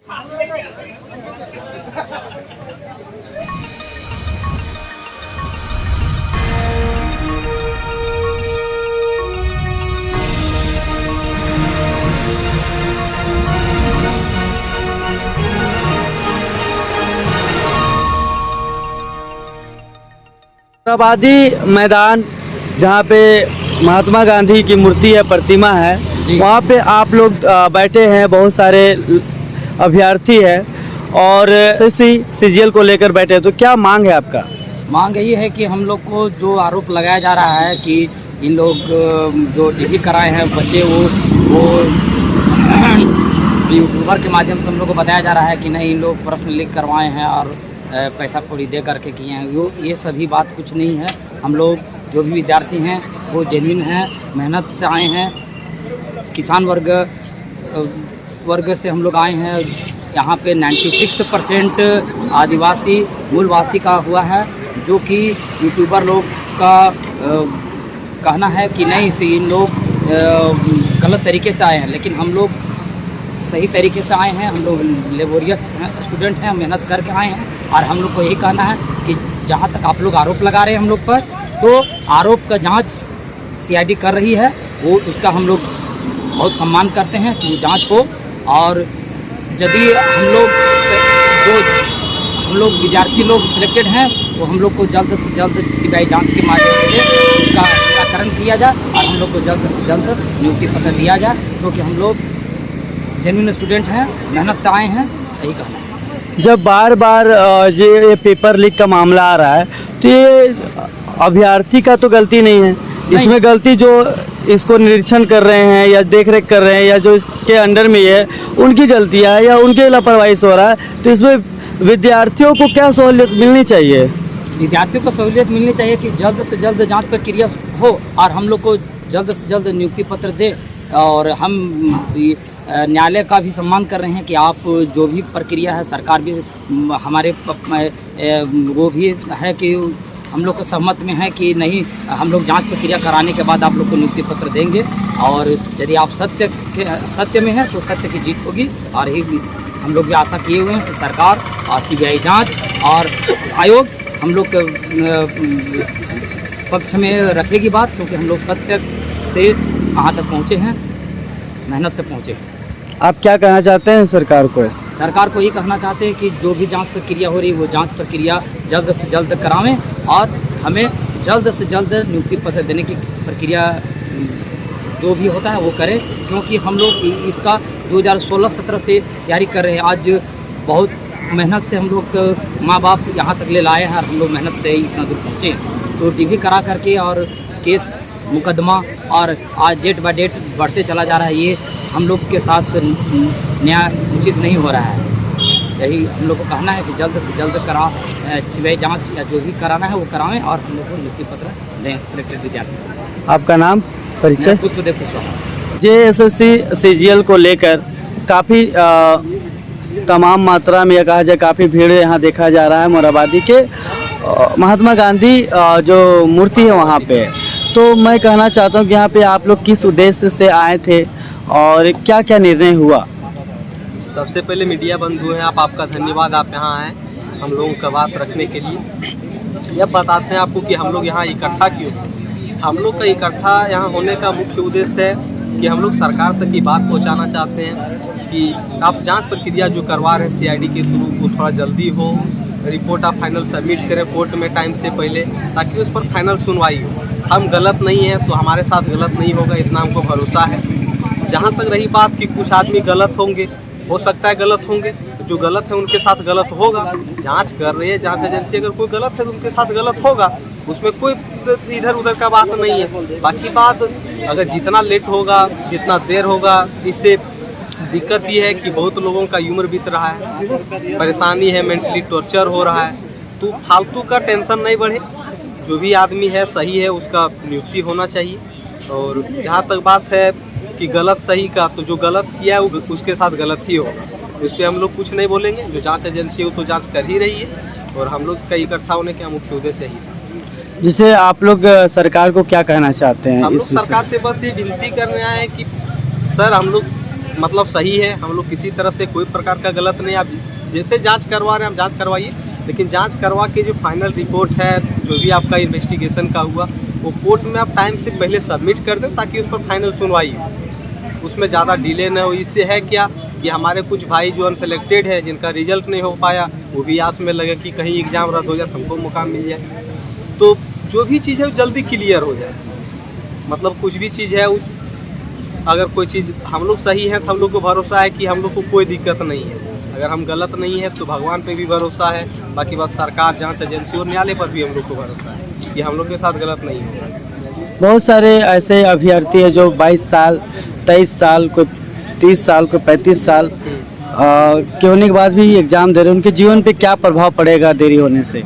मोराबादी मैदान जहाँ पे महात्मा गांधी की मूर्ति है, प्रतिमा है, वहाँ पे आप लोग बैठे हैं, बहुत सारे अभ्यर्थी हैं और सीजीएल को लेकर बैठे हैं, तो क्या मांग है आपका? मांग यही है कि हम लोग को जो आरोप लगाया जा रहा है कि इन लोग जो डिग्री कराए हैं बच्चे वो यूट्यूबर के माध्यम से हम लोग को बताया जा रहा है कि नहीं, इन लोग प्रश्न लिख करवाए हैं और पैसा कौड़ी दे करके किए हैं। ये सभी बात कुछ नहीं है। हम लोग जो भी विद्यार्थी हैं वो जेन्युइन हैं, मेहनत से आए हैं, किसान वर्ग से हम लोग आए हैं। यहाँ पे 96% आदिवासी मूलवासी का हुआ है, जो कि यूट्यूबर लोग का कहना है कि नहीं, से इन लोग गलत तरीके से आए हैं, लेकिन हम लोग सही तरीके से आए हैं। हम लोग लेबोरियस स्टूडेंट हैं, मेहनत करके आए हैं और हम लोग को यही कहना है कि जहाँ तक आप लोग आरोप लगा रहे हैं हम लोग पर, तो आरोप का जांच सीआईडी कर रही है, वो उसका हम लोग बहुत सम्मान करते हैं कि वो जांच हो। और यदि हम लोग विद्यार्थी लोग सिलेक्टेड हैं, तो हम लोग को जल्द से जल्द सीबीआई जांच के माध्यम से उसका निराकरण किया जाए और हम लोग को जल्द से जल्द नियुक्ति पत्र दिया जाए, क्योंकि हम लोग जेन्युइन स्टूडेंट हैं, मेहनत से आए हैं, यही कहना है। जब बार बार ये पेपर लीक का मामला आ रहा है, तो ये अभ्यर्थी का तो गलती नहीं है, इसमें गलती जो इसको निरीक्षण कर रहे हैं या देख रेख कर रहे हैं या जो इसके अंडर में है उनकी गलतियाँ है या उनके लापरवाही से हो रहा है। तो इसमें विद्यार्थियों को क्या सहूलियत मिलनी चाहिए? विद्यार्थियों को सहूलियत मिलनी चाहिए कि जल्द से जल्द जांच प्रक्रिया हो और हम लोग को जल्द से जल्द नियुक्ति पत्र दे। और हम न्यायालय का भी सम्मान कर रहे हैं कि आप जो भी प्रक्रिया है, सरकार भी हमारे वो भी है कि हम लोग को सहमत में है कि नहीं, हम लोग जांच प्रक्रिया कराने के बाद आप लोग को नियुक्ति पत्र देंगे। और यदि आप सत्य में हैं तो सत्य की जीत होगी। और यही हम लोग भी आशा किए हुए हैं कि सरकार और सीबीआई जांच और आयोग हम लोग के पक्ष में रखेगी बात, क्योंकि हम लोग सत्य से कहाँ तक पहुँचे हैं, मेहनत से पहुँचे हैं। आप क्या कहना चाहते हैं सरकार को? सरकार को ये कहना चाहते हैं कि जो भी जांच प्रक्रिया हो रही है वो जांच प्रक्रिया जल्द से जल्द करावें और हमें जल्द से जल्द नियुक्ति पत्र देने की प्रक्रिया जो भी होता है वो करें, क्योंकि हम लोग इसका 2016-17 से तैयारी कर रहे हैं। आज बहुत मेहनत से हम लोग माँ बाप यहाँ तक ले लाए हैं और हम लोग मेहनत से इतना दूर पहुँचे। तो डिग्री करा करके और केस मुकदमा और आज डेट बाय डेट बढ़ते चला जा रहा है, ये हम लोग के साथ न्याय उचित नहीं हो रहा है। यही हम लोग को कहना है कि जल्द से जल्द सीबीआई जांच या जो भी कराना है वो कराएं और हम लोग को नियुक्ति पत्र दें सिलेक्टेड विद्यार्थी। आपका नाम, परिचय? पुष्पदेव कुशवाहा। जेएसएससी सीजीएल को लेकर काफ़ी तमाम मात्रा में, या कहा जाए काफ़ी भीड़ यहाँ देखा जा रहा है। मोराबादी के महात्मा गांधी जो मूर्ति है वहाँ पे, तो मैं कहना चाहता हूँ कि यहाँ पे आप लोग किस उद्देश्य से आए थे और क्या क्या निर्णय हुआ? सबसे पहले मीडिया बंधु हैं, आपका धन्यवाद, आप यहाँ आए हम लोगों का बात रखने के लिए। यह बताते हैं आपको कि हम लोग यहाँ इकट्ठा क्यों। हम लोग का इकट्ठा यहाँ होने का मुख्य उद्देश्य है कि हम लोग सरकार तक की बात पहुँचाना चाहते हैं कि आप जांच प्रक्रिया जो करवा रहे हैं सीआईडी के थ्रू वो थोड़ा जल्दी हो, रिपोर्ट आप फाइनल सबमिट करें कोर्ट में टाइम से पहले, ताकि उस पर फाइनल सुनवाई हो। हम गलत नहीं हैं तो हमारे साथ गलत नहीं होगा, इतना हमको भरोसा है। जहाँ तक रही बात कि कुछ आदमी गलत होंगे, हो सकता है गलत होंगे, जो गलत है उनके साथ गलत होगा। जांच कर रही है जांच एजेंसी, अगर कोई गलत है तो उनके साथ गलत होगा, उसमें कोई इधर उधर का बात नहीं है। बाकी बात अगर जितना लेट होगा, जितना देर होगा, इससे दिक्कत ये है कि बहुत लोगों का उम्र बीत रहा है, परेशानी है, मेंटली टॉर्चर हो रहा है। तो फालतू का टेंशन नहीं बढ़े, जो भी आदमी है सही है उसका नियुक्ति होना चाहिए। और जहाँ तक बात है कि गलत सही का, तो जो गलत किया है उसके साथ गलत ही होगा, उस पर हम लोग कुछ नहीं बोलेंगे। जो जांच एजेंसी हो तो जांच कर ही रही है और हम लोग का इकट्ठा होने का मुख्य उद्देश्य यही था। जिसे आप लोग सरकार को क्या कहना चाहते हैं? हम लोग सरकार से बस ये विनती करने आए हैं कि सर, हम लोग मतलब सही है। हम लोग किसी तरह से कोई प्रकार का गलत नहीं, आप जैसे जांच करवा रहे हैं आप जांच करवाइए, लेकिन जांच करवा के जो फाइनल रिपोर्ट है जो भी आपका इन्वेस्टिगेशन का हुआ वो कोर्ट में आप टाइम से पहले सबमिट कर दें ताकि उस पर फाइनल सुनवाई हो, उसमें ज़्यादा डिले न हो। इससे है क्या कि हमारे कुछ भाई जो अनसेलेक्टेड है जिनका रिजल्ट नहीं हो पाया वो भी आस में लगे कि कहीं एग्ज़ाम रद्द हो जाए तो हमको मौका मिल जाए। तो जो भी चीज़ है वो जल्दी क्लियर हो जाए। मतलब कुछ भी चीज़ है अगर कोई चीज़ हम लोग सही है तो हम लोग को भरोसा है कि हम लोग को कोई दिक्कत नहीं है। अगर हम गलत नहीं है तो भगवान पे भी भरोसा है, बाकी बात सरकार, जांच एजेंसी और न्यायालय पर भी हम लोग को भरोसा है कि हम लोग के साथ गलत नहीं होगा। बहुत सारे ऐसे अभ्यर्थी हैं जो 22 साल 23 साल कोई 30 साल कोई 35 साल के होने के बाद भी एग्ज़ाम दे रहे हैं, उनके जीवन पे क्या प्रभाव पड़ेगा देरी होने से?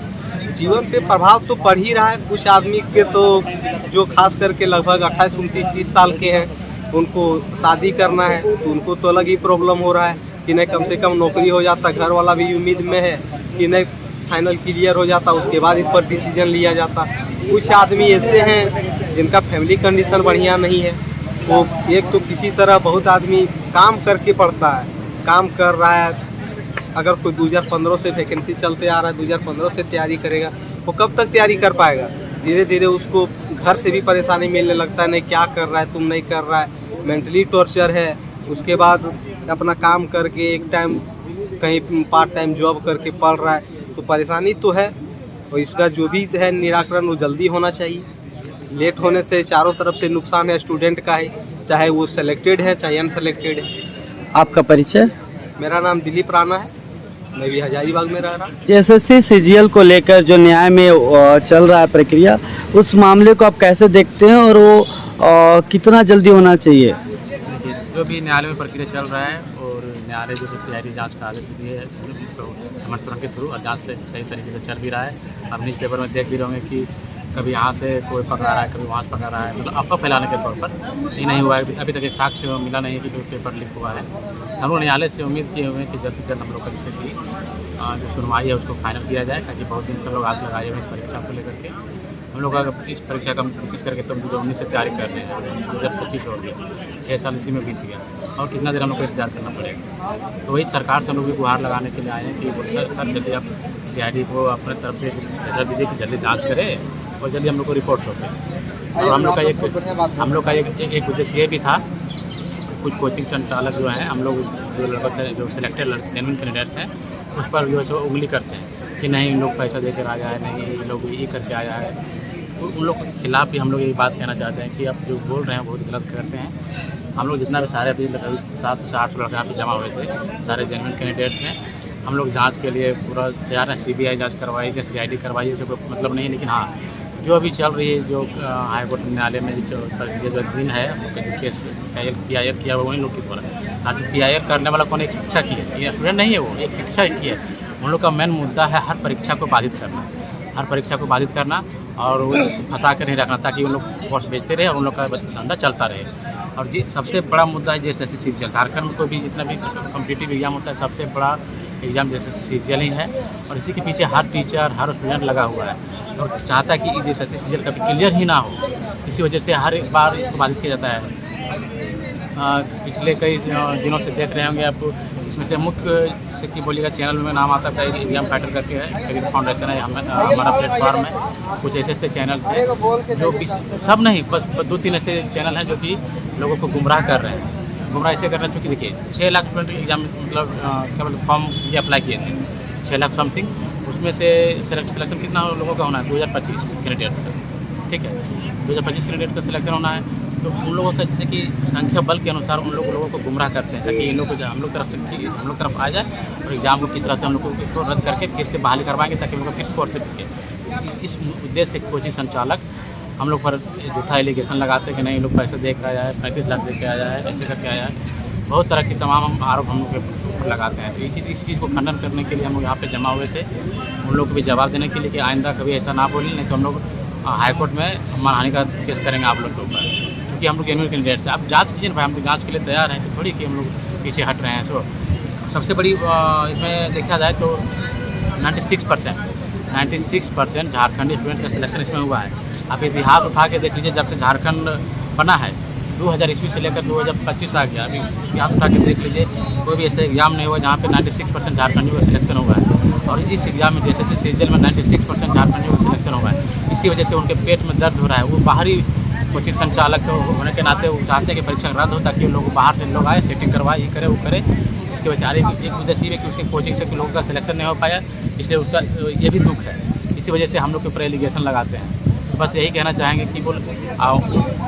जीवन पे प्रभाव तो पड़ ही रहा है। कुछ आदमी के तो जो खास करके लगभग 28, 29, 30 साल के हैं उनको शादी करना है तो उनको तो अलग ही प्रॉब्लम हो रहा है कि नहीं कम से कम नौकरी हो जाता। घर वाला भी उम्मीद में है कि नहीं फाइनल क्लियर हो जाता उसके बाद इस पर डिसीजन लिया जाता। कुछ आदमी ऐसे हैं जिनका फैमिली कंडीशन बढ़िया नहीं है, वो एक तो किसी तरह बहुत आदमी काम करके पढ़ता है, काम कर रहा है। अगर कोई 2015 से वैकेंसी चलते आ रहा है, 2015 से तैयारी करेगा, वो कब तक तैयारी कर पाएगा? धीरे धीरे उसको घर से भी परेशानी मिलने लगता है, नहीं क्या कर रहा है, तुम नहीं कर रहा है, मेंटली टॉर्चर है। उसके बाद अपना काम करके एक टाइम कहीं पार्ट टाइम जॉब करके पढ़ रहा है, तो परेशानी तो है। और इसका जो भी है निराकरण वो जल्दी होना चाहिए। लेट होने से चारों तरफ से नुकसान है, स्टूडेंट का है, चाहे वो सेलेक्टेड है चाहे अनसेलेक्टेड है। आपका परिचय? मेरा नाम दिलीप राणा है, मैं भी हजारीबाग में रह रहा हूँ। एसएससी सीजीएल को लेकर जो न्याय में चल रहा है प्रक्रिया, उस मामले को आप कैसे देखते हैं और वो कितना जल्दी होना चाहिए? देखिए, जो भी न्यायालय में प्रक्रिया चल रहा है और न्यायालय जैसे सीआईडी जांच का आदेश दिए है तो हेमंत सोरेन के थ्रू और जांच से सही तरीके से चल भी रहा है। आप न्यूज़ पेपर में देख भी रहोगे कि कभी यहाँ से कोई पकड़ा रहा है, कभी वहाँ से पकड़ा रहा है, मतलब अफवाह फैलाने के तौर पर। ये नहीं हुआ है, अभी तक एक साक्ष्य मिला नहीं है कि जो पेपर लीक हुआ है। हम लोग न्यायालय से उम्मीद किए हुए हैं कि जल्द से जल्द हम लोग का विषय की जो सुनवाई है उसको फाइनल किया जाए, ताकि बहुत दिन से हम लोग आस लगाए हुए हैं इस परीक्षा को लेकर के। हम लोग अगर इस परीक्षा का कोशिश करके तो 2019 से तैयारी कर रहे हैं, 2025 हो गया, 6 साल इसी में बीत गया और कितना देर हम लोग को इंतजार करना पड़ेगा। तो वही सरकार से हम लोग भी गुहार लगाने के लिए आए हैं कि सर जल्दी आप सीआईडी को अपने तरफ से प्रेशर दीजिए कि जल्दी जाँच करे और जल्दी हम लोग को रिपोर्ट सौंपे। और हम लोग का एक उद्देश्य ये भी था, कुछ कोचिंग संचालक जो हैं, हम लोग जो लगभग जो सिलेक्टेड जेन्युइन कैंडिडेट्स हैं उस पर जो है उंगली करते हैं कि नहीं इन लोग पैसा देकर आया है, नहीं इन लोग ये करके आया है। उन लोग के खिलाफ भी हम लोग यही बात कहना चाहते हैं कि आप जो बोल रहे हैं बहुत गलत करते हैं। हम लोग जितना भी सारे अभी 700 से 800 लड़के यहाँ पे जमा हुए थे, सारे जेन्युइन कैंडिडेट्स हैं। हम लोग जांच के लिए पूरा तैयार हैं। सीबीआई जांच करवाई या सीआईडी करवाई, इससे कोई मतलब नहीं है। लेकिन हाँ, जो अभी चल रही है, जो हाईकोर्ट न्यायालय में जो दिन है, जो केस PIR किया हुआ वही लोग की द्वारा। आज जो PIR करने वाला कौन, एक शिक्षा की है, ये स्टूडेंट नहीं है, वो एक शिक्षा की है। उन लोग का मेन मुद्दा है हर परीक्षा को बाधित करना, हर परीक्षा को बाधित करना और वो फंसा कर नहीं रखना, ताकि उन लोग कोर्स बेचते रहे और उन लोग का धंधा चलता रहे। और जी सबसे बड़ा मुद्दा है जैसे सीजीएल, झारखंड में कोई भी जितना भी कॉम्पिटिटिव एग्जाम होता है सबसे बड़ा एग्ज़ाम जैसे सीजीएल ही है। और इसी के पीछे हर टीचर हर स्टूडेंट लगा हुआ है और चाहता है कि जैसे सीजीएल कभी क्लियर ही ना हो। इसी वजह से हर एक बार इसको बाधित किया जाता है। पिछले कई दिनों से देख रहे होंगे आप, इसमें से मुख्य से की बोलिएगा चैनल में नाम आता है, एग्जाम फाइटर करके है, करीब फाउंडेशन है, हमारा प्लेटफॉर्म है। कुछ ऐसे चैनल्स हैं जो कि सब नहीं, बस 2-3 ऐसे चैनल हैं जो कि लोगों को गुमराह कर रहे हैं। गुमराह ऐसे कर रहे हैं चूँकि देखिए 6 लाख स्टूडेंट एग्जाम मतलब क्या बोलते फॉर्म ये अप्लाई किए थे, 6 लाख समथिंग। उसमें से सिलेक्शन कितना लोगों का होना है? 2025 कैंडिडेट्स का, ठीक है, 2025 कैंडिडेट का सिलेक्शन होना है। तो उन लोगों का जैसे कि संख्या बल के अनुसार उन लोगों को गुमराह करते हैं, ताकि इन लोग को हम लोग तरफ आ जाए और एग्ज़ाम को किस तरह से हम लोग को इसको रद्द करके फिर से बहाली करवाएंगे, ताकि हम लोग फिर स्कोर से टिके। इस उद्देश्य से कोचिंग संचालक हम लोग पर झूठा एलिगेशन लगाते हैं कि नहीं लोग पैसे दे कर आया है, 35 लाख दे के आया है, ऐसे करके आया है। बहुत तरह की तमाम आरोप हम लोग के ऊपर लगाते हैं। तो इस चीज़ को खंडन करने के लिए हम लोग यहाँ पे जमा हुए थे, उन लोग को भी जवाब देने के लिए कि आइंदा कभी ऐसा ना बोलें, नहीं तो हम लोग हाईकोर्ट में मानहानि का केस करेंगे आप लोग के ऊपर, क्योंकि हम लोग जेन्युइन कैंडिडेट्स हैं। आप जांच कीजिए ना भाई, हम लोग जांच के लिए तैयार हैं, तो थोड़ी कि हम लोग पीछे हट रहे हैं। तो सबसे बड़ी इसमें देखा जाए तो 96% झारखंडी स्टूडेंट का सिलेक्शन इसमें हुआ है। आप इतिहास उठा के देख लीजिए, जब से झारखंड बना है 2000 ईस्वी से लेकर 2025 आ गया। अभी इतिहास उठा के देख लीजिए, कोई भी ऐसे एग्जाम नहीं हुआ जहाँ पे 96% झारखंडियों का सिलेक्शन हुआ है। और इस एग्जाम में जैसे सीजल में 96% झारखंडियों का सिलेक्शन हुआ है। इसी वजह से उनके पेट में दर्द हो रहा है। वो बाहरी कोचिंग संचालक होने के नाते वो चाहते हैं कि परीक्षा रद्द हो, ताकि लोग बाहर से लोग आए, सेटिंग करवाए, ये करे वो करे। इसके वजह से एक उद्देश्य ये है कि उसकी कोचिंग से लोगों का सिलेक्शन नहीं हो पाया, इसलिए उसका ये भी दुख है। इसी वजह से हम लोग के ऊपर एलिगेशन लगाते हैं। बस यही कहना चाहेंगे कि बोल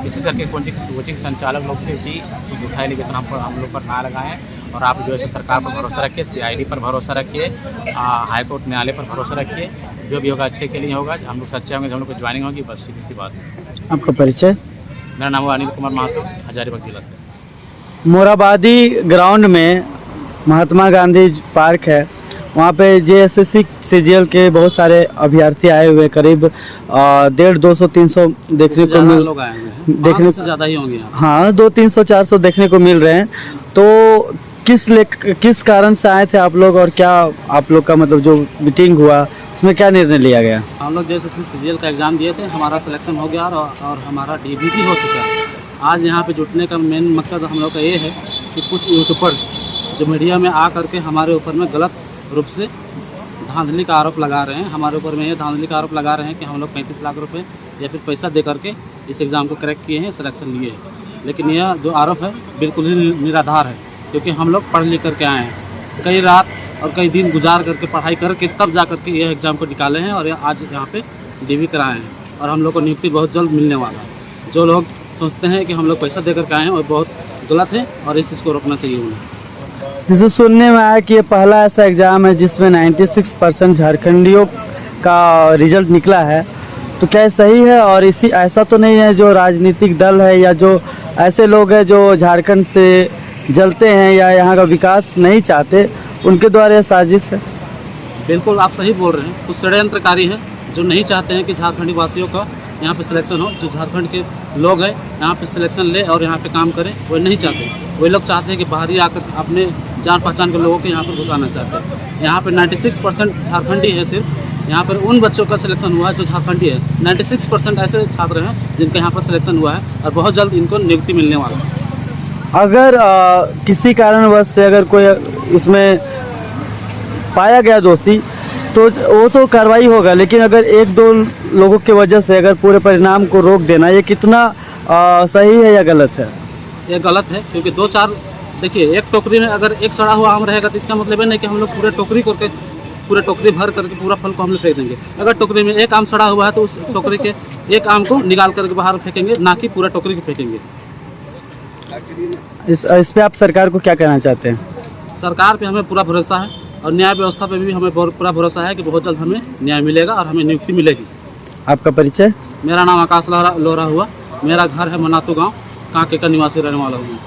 विशेष करके कोचिंग संचालक लोग के भी झूठा एलिगेशन हम लोग पर ना लगाएं। और आप जो है सरकार पर भरोसा रखिए, CID पर भरोसा रखिए, हाई कोर्ट न्यायालय पर भरोसा रखिए। जो भी होगा अच्छे के लिए होगा। हम लोग सच्चे होंगे, हम लोग को ज्वाइनिंग होगी, बस सीधी सी बात। आपका परिचय? मेरा नाम है अनिल कुमार महतो, हजारीबाग जिला से। मोराबादी ग्राउंड में महात्मा गांधी पार्क है, वहाँ पे JSSC CGL के बहुत सारे अभ्यर्थी आए हुए, करीब 150-200-300 देखने को मिल लोग आए हैं, देखने से ज़्यादा ही होंगे। हाँ, 200-300-400 देखने को मिल रहे हैं। तो किस कारण से आए थे आप लोग, और क्या आप लोग का मतलब जो मीटिंग हुआ उसमें क्या निर्णय लिया गया? हम लोग JSSC CGL का एग्ज़ाम दिए थे, हमारा सिलेक्शन हो गया और हमारा DB भी हो चुका है। आज यहाँ पे जुटने का मेन मकसद हम लोग का ये है कि कुछ यूट्यूबर्स जो मीडिया में आ करके हमारे ऊपर में गलत रूप से धांधली का आरोप लगा रहे हैं। हमारे ऊपर में ये धांधली का आरोप लगा रहे हैं कि हम लोग 35 लाख रुपए या फिर पैसा दे करके इस एग्ज़ाम को क्रैक किए हैं, सिलेक्शन लिए हैं। लेकिन यह जो आरोप है बिल्कुल ही निराधार है, क्योंकि हम लोग पढ़ लिख करके आए हैं, कई रात और कई दिन गुजार करके पढ़ाई करके तब जा करके यह एग्ज़ाम को निकाले हैं और आज यहाँ पे DB कराए हैं। और हम लोग को नियुक्ति बहुत जल्द मिलने वाला है। जो लोग सोचते हैं कि हम लोग पैसा दे करके आए हैं, और बहुत गलत है और इस चीज़ को रोकना चाहिए उन्हें। जिसे सुनने में आया कि ये पहला ऐसा एग्ज़ाम है जिसमें 96% झारखंडियों का रिजल्ट निकला है, तो क्या सही है? और इसी ऐसा तो नहीं है जो राजनीतिक दल है या जो ऐसे लोग हैं जो झारखंड से जलते हैं या यहाँ का विकास नहीं चाहते, उनके द्वारा यह साजिश है? बिल्कुल आप सही बोल रहे हैं। कुछ षड्यंत्रकारी हैं जो नहीं चाहते हैं कि झारखंडी वासियों का यहाँ पे सिलेक्शन हो। जो झारखंड के लोग हैं यहाँ पे सिलेक्शन ले और यहाँ पे काम करें, वो नहीं चाहते। वही लोग चाहते हैं कि बाहरी आकर अपने जान पहचान के लोगों को यहाँ पर घुसाना चाहते हैं। यहाँ पे 96% झारखंडी है। सिर्फ यहाँ पर उन बच्चों का सिलेक्शन हुआ है जो झारखंडी है। 96% ऐसे छात्र हैं जिनका यहाँ पर सिलेक्शन हुआ है और बहुत जल्द इनको नियुक्ति मिलने वाला है। अगर किसी कारणवश से अगर कोई इसमें पाया गया दोषी, तो वो तो कार्रवाई होगा, लेकिन अगर 1-2 लोगों की वजह से अगर पूरे परिणाम को रोक देना, ये कितना सही है या गलत है? ये गलत है, क्योंकि 2-4 देखिए, एक टोकरी में अगर एक सड़ा हुआ आम रहेगा तो इसका मतलब है नहीं कि हम लोग पूरे टोकरी भर करके पूरा फल को हम लोग फेंक देंगे। अगर टोकरी में एक आम सड़ा हुआ है तो उस टोकरी के एक आम को निकाल करके बाहर फेंकेंगे, ना कि पूरा टोकरी को फेंकेंगे। इस पे आप सरकार को क्या कहना चाहते हैं? सरकार पे हमें पूरा भरोसा है और न्याय व्यवस्था पे भी हमें पूरा भरोसा है कि बहुत जल्द हमें न्याय मिलेगा और हमें नियुक्ति मिलेगी। आपका परिचय? मेरा नाम आकाश लोहरा हुआ। मेरा घर है मनातू गाँव, कांके का निवासी रहने वाला हूँ।